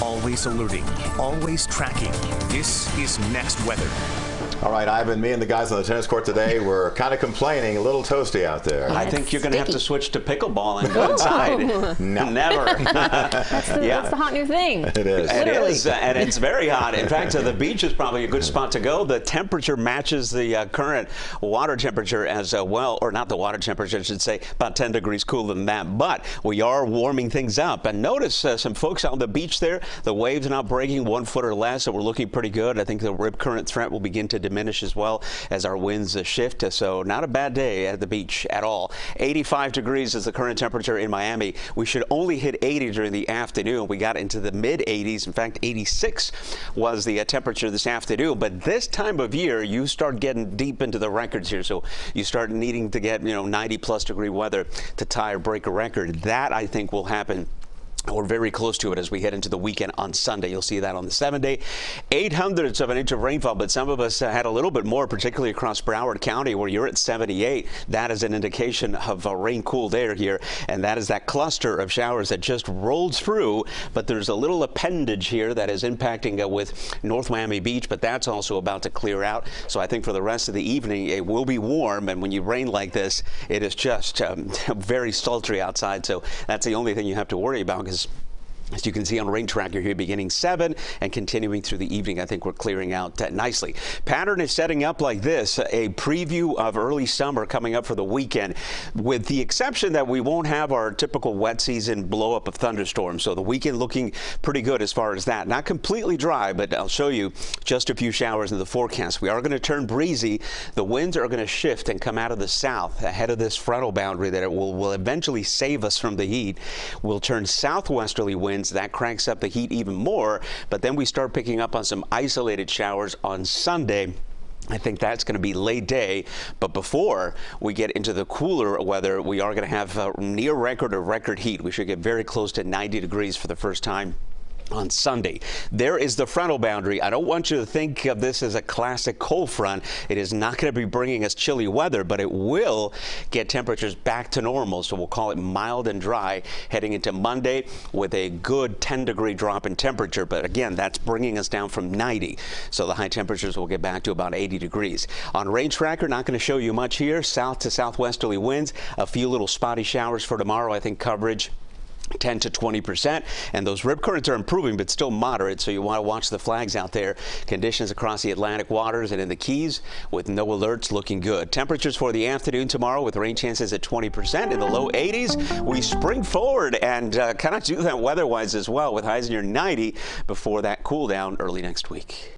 Always alerting, always tracking. This is Next Weather. All right, Ivan, me and the guys on the tennis court today were kind of complaining, a little toasty out there. I think you're going to have to switch to pickleball and go inside. No. Never. That's the hot new thing. It is. It is, and it's very hot. In fact, the beach is probably a good spot to go. The temperature matches the current water temperature as well, or not the water temperature, I should say, about 10 degrees cooler than that. But we are warming things up. And notice some folks on the beach there, the waves not breaking 1 foot or less, so we're looking pretty good. I think the rip current threat will begin to diminish as well as our winds shift. So not a bad day at the beach at all. 85 degrees is the current temperature in Miami. We should only hit 80 during the afternoon. We got into the mid 80s. In fact, 86 was the temperature this afternoon. But this time of year, you start getting deep into the records here. So you start needing to get 90+ degree weather to tie or break a record. That, I think, will happen. We're very close to it as we head into the weekend on Sunday. You'll see that on the 7-day. 0.08 of an inch of rainfall, but some of us had a little bit more, particularly across Broward County where you're at 78. That is an indication of rain cooled air here, and that is that cluster of showers that just rolled through, but there's a little appendage here that is impacting with North Miami Beach, but that's also about to clear out. So I think for the rest of the evening, it will be warm, and when you rain like this, it is just very sultry outside, so that's the only thing you have to worry about, because as you can see on Rain Tracker here, beginning 7 and continuing through the evening, I think we're clearing out nicely. Pattern is setting up like this, a preview of early summer coming up for the weekend, with the exception that we won't have our typical wet season blow up of thunderstorms. So the weekend looking pretty good as far as that. Not completely dry, but I'll show you just a few showers in the forecast. We are going to turn breezy. The winds are going to shift and come out of the south ahead of this frontal boundary that it will eventually save us from the heat. We'll turn southwesterly winds. That cranks up the heat even more, but then we start picking up on some isolated showers on Sunday. I think that's going to be late day, but before we get into the cooler weather, we are going to have near record or record heat. We should get very close to 90 degrees for the first time on Sunday. There is the frontal boundary. I don't want you to think of this as a classic cold front. It is not going to be bringing us chilly weather, but it will get temperatures back to normal. So we'll call it mild and dry heading into Monday with a good 10-degree drop in temperature. But again, that's bringing us down from 90. So the high temperatures will get back to about 80 degrees. On Rain Tracker, not going to show you much here. South to southwesterly winds. A few little spotty showers for tomorrow. I think coverage 10 to 20%, and those rip currents are improving, but still moderate, so you want to watch the flags out there. Conditions across the Atlantic waters and in the Keys with no alerts looking good. Temperatures for the afternoon tomorrow with rain chances at 20% in the low 80s. We spring forward and kind of do that weather-wise as well with highs near 90 before that cool down early next week.